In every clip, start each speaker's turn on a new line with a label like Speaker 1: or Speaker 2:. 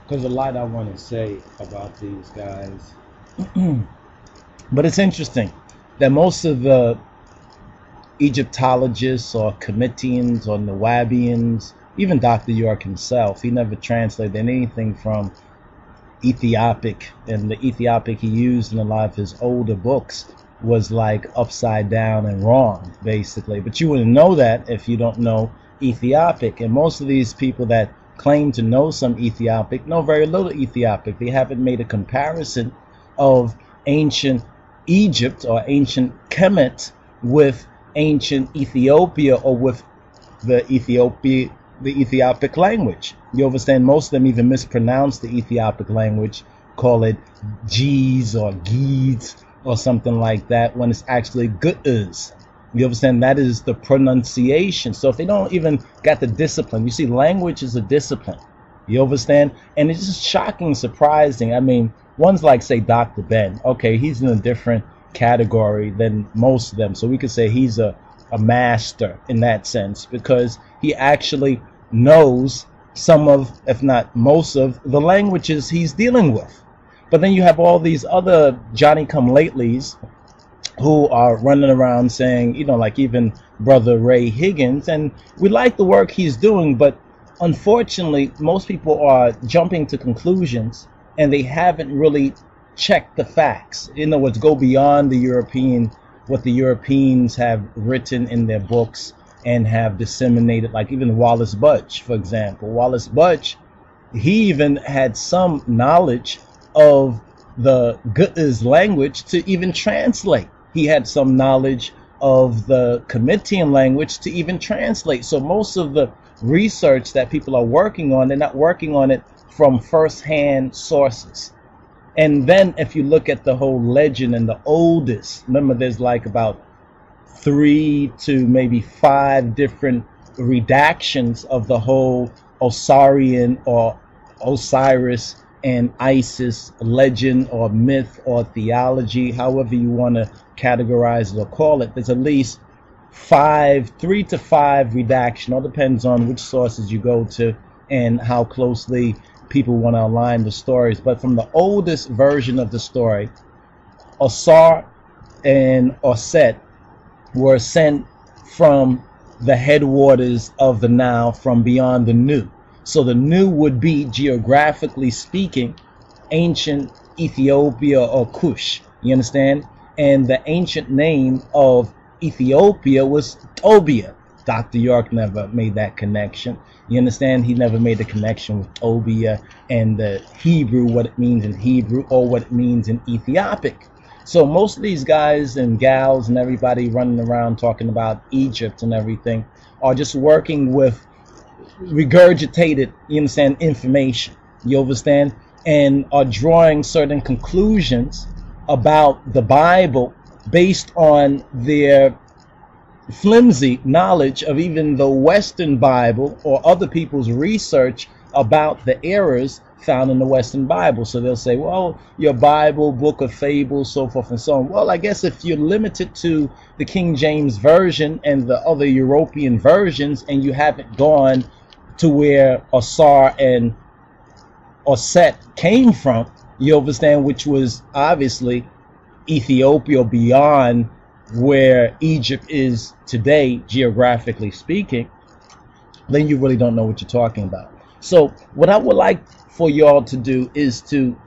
Speaker 1: There's a lot I want to say about these guys. But it's interesting that most of the Egyptologists or Comitians or Nawabians, even Dr. York himself, he never translated anything from Ethiopic, and the Ethiopic he used in a lot of his older books was like upside down and wrong, basically. But you wouldn't know that if you don't know Ethiopic. And most of these people that claim to know some Ethiopic know very little Ethiopic. They haven't made a comparison of ancient Egypt or ancient Kemet with ancient Ethiopia or with the Ethiopic language. You understand? Most of them even mispronounce the Ethiopic language, call it G's or Geeds or something like that, when it's actually KeGibS. You understand? That is the pronunciation. So if they don't even got the discipline, you see, language is a discipline. You understand? And it's just shocking, surprising. I mean, one's like, say, Dr. Ben. Okay, he's in a different category than most of them. So we could say he's a master in that sense, because he actually knows some of, if not most of, the languages he's dealing with. But then you have all these other Johnny-come-latelys who are running around saying, you know, like even Brother Ray Higgins, and we like the work he's doing, but unfortunately most people are jumping to conclusions and they haven't really checked the facts. In other words, go beyond the European, what the Europeans have written in their books and have disseminated, like even Wallace Budge, for example. Wallace Budge, he even had some knowledge of the KeGibS language to even translate. He had some knowledge of the Comitian language to even translate. So most of the research that people are working on, they're not working on it from first-hand sources. And then if you look at the whole legend and the oldest, remember there's like about 3 to maybe 5 different redactions of the whole Osirian or Osiris and Isis legend or myth or theology, however you want to categorize it or call it. There's at least 3 to 5 redaction. All depends on which sources you go to and how closely people want to align the stories. But from the oldest version of the story, Osar and Oset were sent from the headwaters of the Nile from beyond the Nu. So the Nu would be, geographically speaking, ancient Ethiopia or Kush. You understand? And the ancient name of Ethiopia was Tobia. Dr. York never made that connection. You understand? He never made the connection with Tobia and the Hebrew, what it means in Hebrew or what it means in Ethiopic. So most of these guys and gals and everybody running around talking about Egypt and everything are just working with regurgitated, you understand, information. You understand? And are drawing certain conclusions about the Bible based on their flimsy knowledge of even the Western Bible or other people's research about the errors found in the Western Bible. So they'll say, well, your Bible, book of fables, so forth and so on. Well, I guess if you're limited to the King James Version and the other European versions, and you haven't gone to where Osar and Oset came from, you understand, which was obviously Ethiopia beyond where Egypt is today, geographically speaking, then you really don't know what you're talking about. So what I would like for y'all to do is to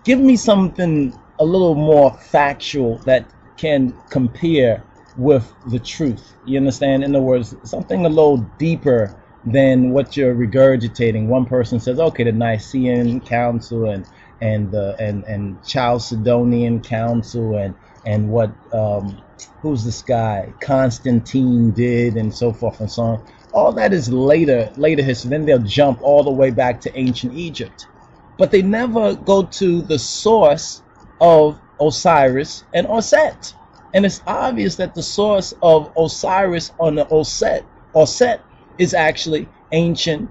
Speaker 1: give me something a little more factual that can compare with the truth. You understand? In other words, something a little deeper than what you're regurgitating. One person says, okay, the Nicene Council and Chalcedonian Council and what who's this guy Constantine did and so forth and so on. All that is later history. Then they'll jump all the way back to ancient Egypt, but they never go to the source of Osiris and Oset. And it's obvious that the source of Osiris on the Oset is actually ancient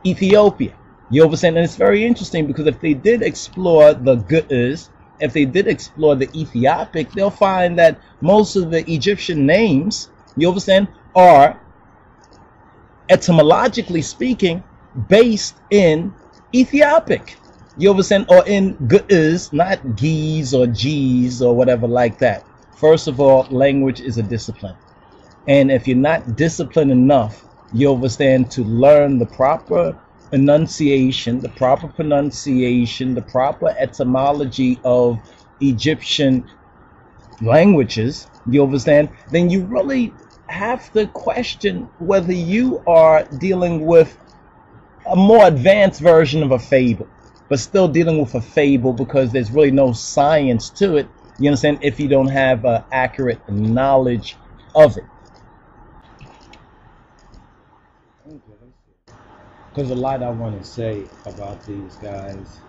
Speaker 1: Ethiopia. You understand? And it's very interesting because if they did explore the KeGibS, if they did explore the Ethiopic, they'll find that most of the Egyptian names, you understand, are etymologically speaking based in Ethiopic. You understand? Or in GIS, not G's or G's or whatever like that. First of all, language is a discipline. And if you're not disciplined enough, you understand, to learn the proper enunciation, the proper pronunciation, the proper etymology of Egyptian languages, you understand, then you really have to question whether you are dealing with a more advanced version of a fable, but still dealing with a fable because there's really no science to it, you understand, if you don't have an accurate knowledge of it. Because a lot I want to say about these guys.